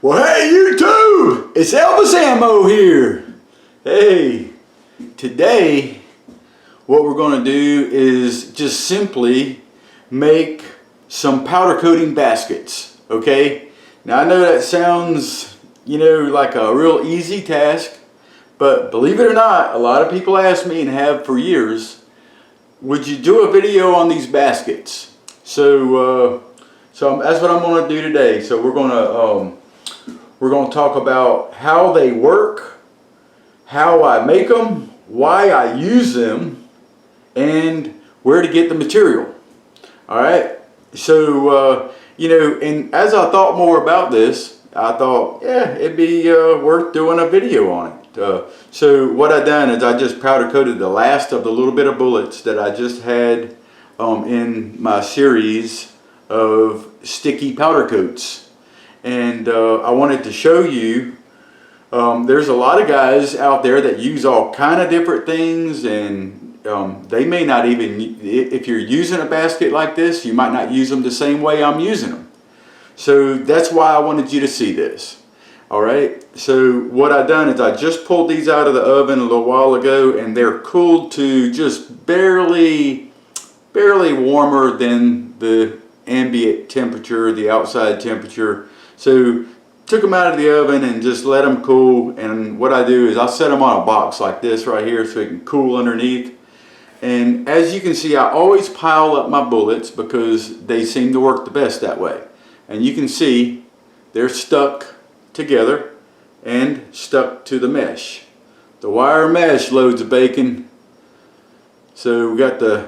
Well, hey YouTube, it's Elvis Ammo here. Hey, today what we're going to do is just simply make some powder coating baskets, okay? Now I know that sounds, like a real easy task, but believe it or not, a lot of people ask me and have for years, would you do a video on these baskets? So that's what I'm going to do today. So we're going to talk about how they work, how I make them, why I use them, and where to get the material. Alright, so and as I thought more about this, I thought, yeah, it'd be worth doing a video on it. So what I done is I just powder coated the last of the little bit of bullets that I just had in my series of sticky powder coats. And I wanted to show you, there's a lot of guys out there that use all kind of different things, and they may not even, if you're using a basket like this, you might not use them the same way I'm using them. So that's why I wanted you to see this. Alright, so what I done is I just pulled these out of the oven a little while ago, and they're cooled to just barely warmer than the ambient temperature, the outside temperature. So took them out of the oven and just let them cool, and what I do is I'll set them on a box like this right here so it can cool underneath. And as you can see, I always pile up my bullets because they seem to work the best that way. And you can see they're stuck together and stuck to the mesh. The wire mesh loads of bacon. So we got the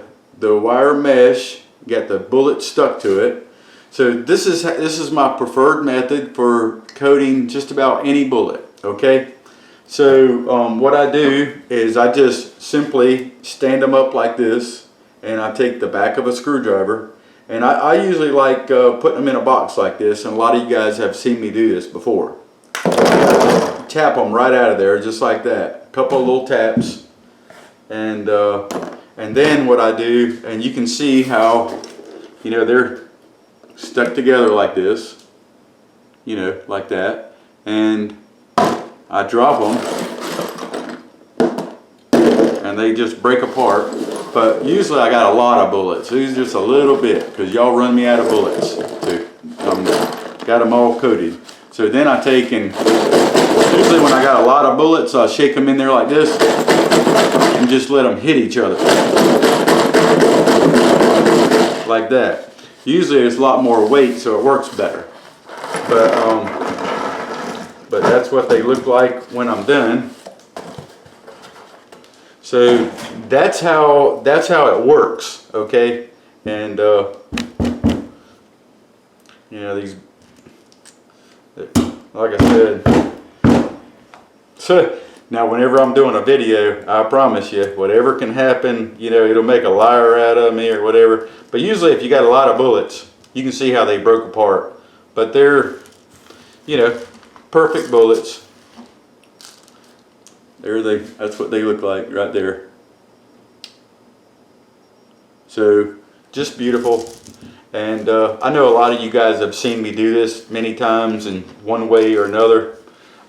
wire mesh, got the bullet stuck to it. So this is my preferred method for coating just about any bullet, okay? So what I do is I just simply stand them up like this, and I take the back of a screwdriver, and I usually like putting them in a box like this, and a lot of you guys have seen me do this before. Tap them right out of there just like that. A couple of little taps, and then what I do, and you can see how they're stuck together like this, like that, and I drop them and they just break apart. But usually I got a lot of bullets. These just a little bit because y'all run me out of bullets too. Got them all coated. So then I take, and usually when I got a lot of bullets, I'll shake them in there like this and just let them hit each other like that. Usually it's a lot more weight, so it works better. But that's what they look like when I'm done. So that's how it works, okay? And these, like I said. So now whenever I'm doing a video, I promise you, whatever can happen, it'll make a liar out of me or whatever. But usually if you got a lot of bullets, you can see how they broke apart. But they're, perfect bullets. That's what they look like right there. So just beautiful. And I know a lot of you guys have seen me do this many times in one way or another.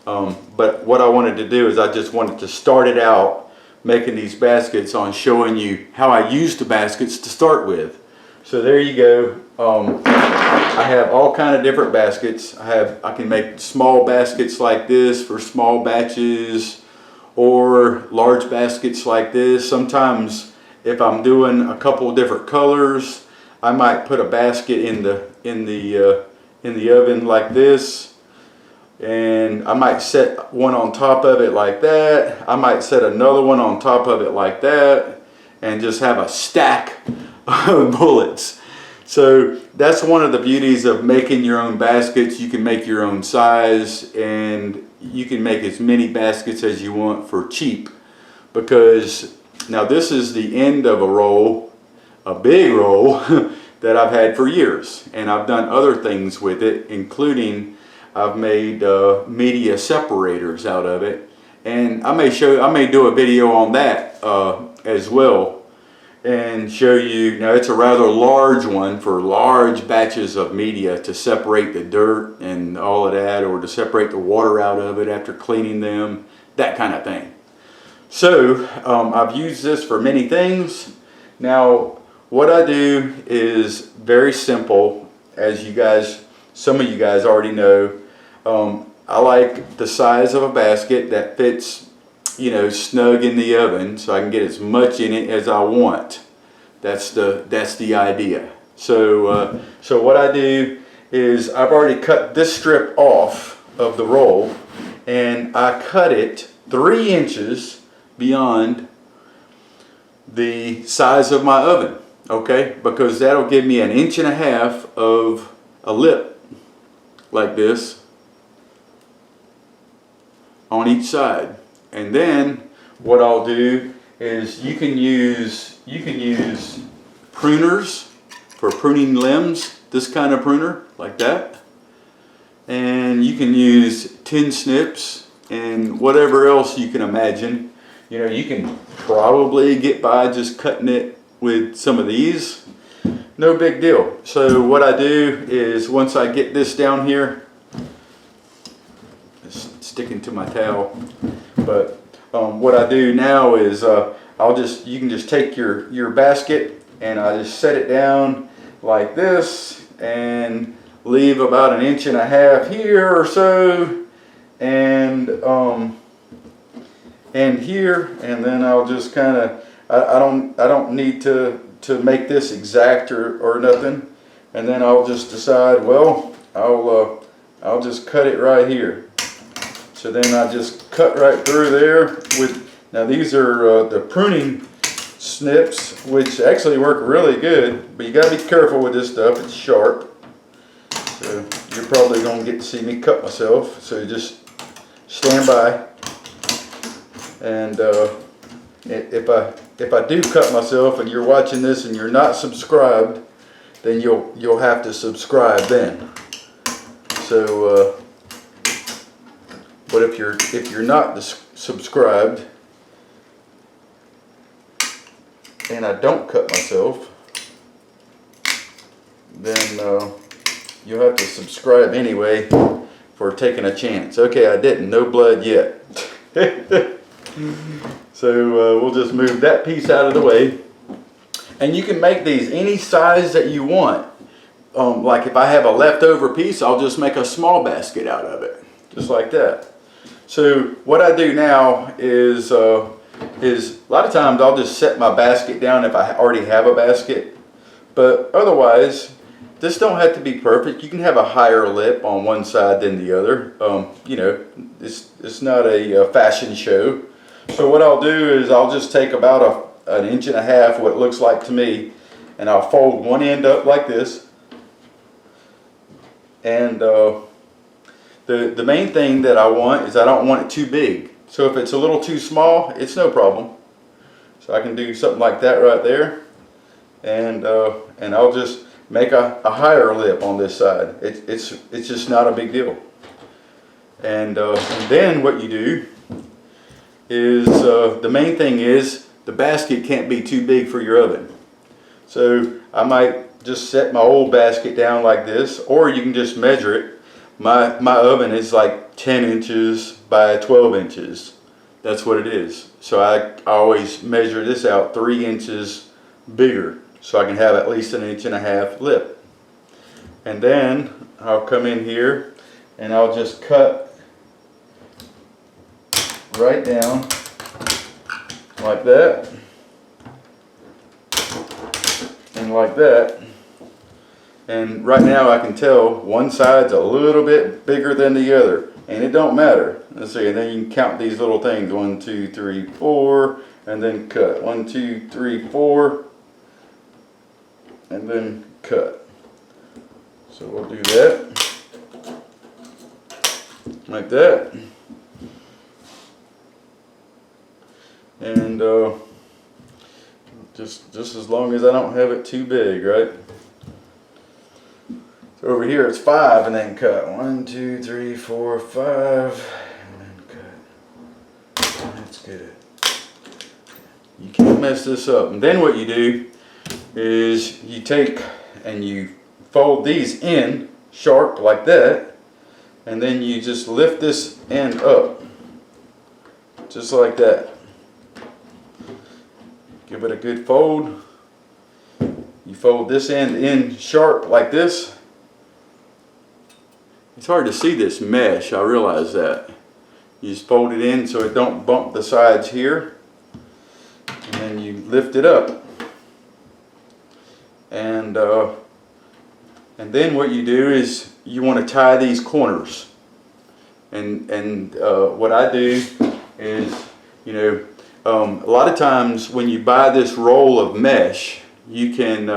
But what I wanted to do is I just wanted to start it out making these baskets on showing you how I used the baskets to start with. So there you go. I have all kind of different baskets. I can make small baskets like this for small batches, or large baskets like this. Sometimes if I'm doing a couple of different colors, I might put a basket in the oven like this, and I might set one on top of it like that. I might set another one on top of it like that, and just have a stack of bullets. So that's one of the beauties of making your own baskets. You can make your own size, and you can make as many baskets as you want for cheap, because now this is the end of a roll, a big roll that I've had for years, and I've done other things with it, including I've made media separators out of it, and I may do a video on that as well. and show you. Now it's a rather large one for large batches of media to separate the dirt and all of that, or to separate the water out of it after cleaning them, that kind of thing. So I've used this for many things. Now what I do is very simple, as you guys, some of you guys already know. I like the size of a basket that fits, you know, snug in the oven, so I can get as much in it as I want. That's the idea. So so what I do is I've already cut this strip off of the roll, and I cut it 3 inches beyond the size of my oven, okay? Because that'll give me 1.5 inches of a lip like this on each side. And then what I'll do is you can use pruners for pruning limbs, this kind of pruner like that, and you can use tin snips and whatever else you can imagine. You know, you can probably get by just cutting it with some of these, no big deal. So what I do is, once I get this down here, it's sticking to my towel, but what I do now is you can just take your basket, and I just set it down like this and leave about 1.5 inches here or so, and here, and then I'll just kind of, I don't need to make this exact or nothing, and then I'll just decide, well, I'll just cut it right here. So then I just cut right through there with, now these are the pruning snips, which actually work really good, but you gotta be careful with this stuff, it's sharp. So you're probably gonna get to see me cut myself, so just stand by. And if I do cut myself and you're watching this and you're not subscribed, then you'll have to subscribe then. So but if you're not subscribed and I don't cut myself, then you'll have to subscribe anyway for taking a chance. Okay, I didn't, no blood yet. So we'll just move that piece out of the way, and you can make these any size that you want. Like if I have a leftover piece, I'll just make a small basket out of it, just like that. So what I do now is a lot of times I'll just set my basket down if I already have a basket, but otherwise this don't have to be perfect. You can have a higher lip on one side than the other. You know, it's not a fashion show. So what I'll do is I'll just take about 1.5 inches, what it looks like to me, and I'll fold one end up like this. And the main thing that I want is I don't want it too big. So if it's a little too small, it's no problem. So I can do something like that right there, and I'll just make a higher lip on this side. It's just not a big deal. And then what you do is the main thing is the basket can't be too big for your oven. So I might just set my old basket down like this, or you can just measure it. My oven is like 10 inches by 12 inches. That's what it is. So I always measure this out 3 inches bigger, so I can have at least 1.5 inches lip. And then I'll come in here and I'll just cut right down like that and like that. And right now I can tell one side's a little bit bigger than the other, and it don't matter. Let's see, and then you can count these little things, 1, 2, 3, 4, and then cut. 1, 2, 3, 4, and then cut. So we'll do that like that. And just as long as I don't have it too big, right? So over here it's 5, and then cut. 1, 2, 3, 4, 5, and then cut. That's good. You can't don't mess this up. And then what you do is you take and you fold these in sharp like that, and then you just lift this end up just like that. Give it a good fold. You fold this end in sharp like this. It's hard to see this mesh, I realize that. You just fold it in so it don't bump the sides here, and then you lift it up. And then what you do is you want to tie these corners. And what I do is, you know, a lot of times when you buy this roll of mesh, you can,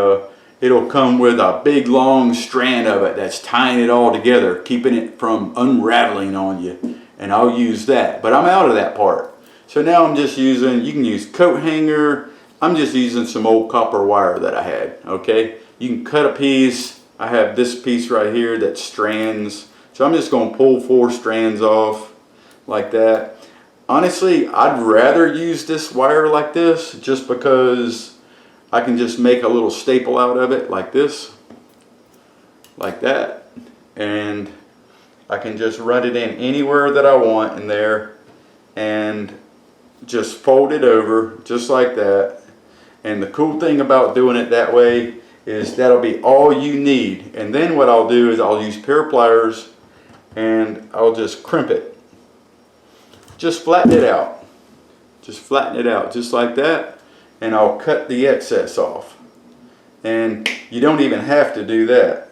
it'll come with a big long strand of it that's tying it all together, keeping it from unraveling on you. And I'll use that, but I'm out of that part. So now I'm just using, you can use coat hanger. I'm just using some old copper wire that I had, okay? You can cut a piece. I have this piece right here that strands. So I'm just gonna pull 4 strands off like that. Honestly, I'd rather use this wire like this just because I can just make a little staple out of it like this, like that. And I can just run it in anywhere that I want in there and just fold it over just like that. And the cool thing about doing it that way is that'll be all you need. And then what I'll do is I'll use pair of pliers and I'll just crimp it. Just flatten it out. Just flatten it out just like that. And I'll cut the excess off. And you don't even have to do that.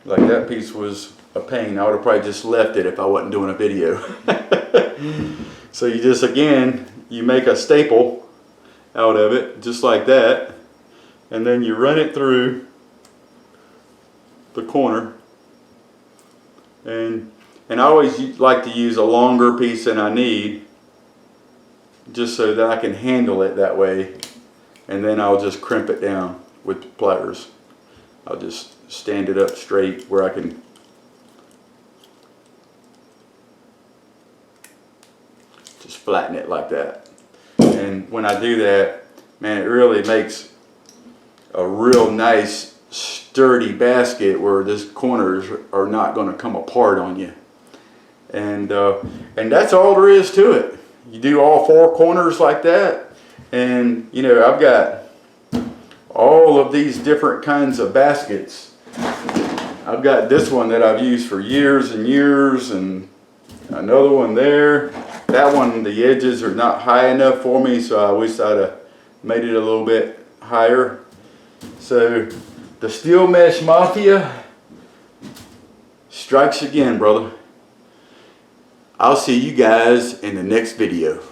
Like that piece was a pain. I would have probably just left it if I wasn't doing a video. So you just, again, you make a staple out of it just like that, and then you run it through the corner, and I always like to use a longer piece than I need just so that I can handle it that way. And then I'll just crimp it down with pliers. I'll just stand it up straight where I can just flatten it like that. And when I do that, man, it really makes a real nice sturdy basket where these corners are not going to come apart on you. And that's all there is to it. You do all 4 corners like that, and you know, I've got all of these different kinds of baskets. I've got this one that I've used for years and years, and another one there. That one, the edges are not high enough for me, so I wish I'd have made it a little bit higher. So the Steel Mesh Mafia strikes again, brother. I'll see you guys in the next video.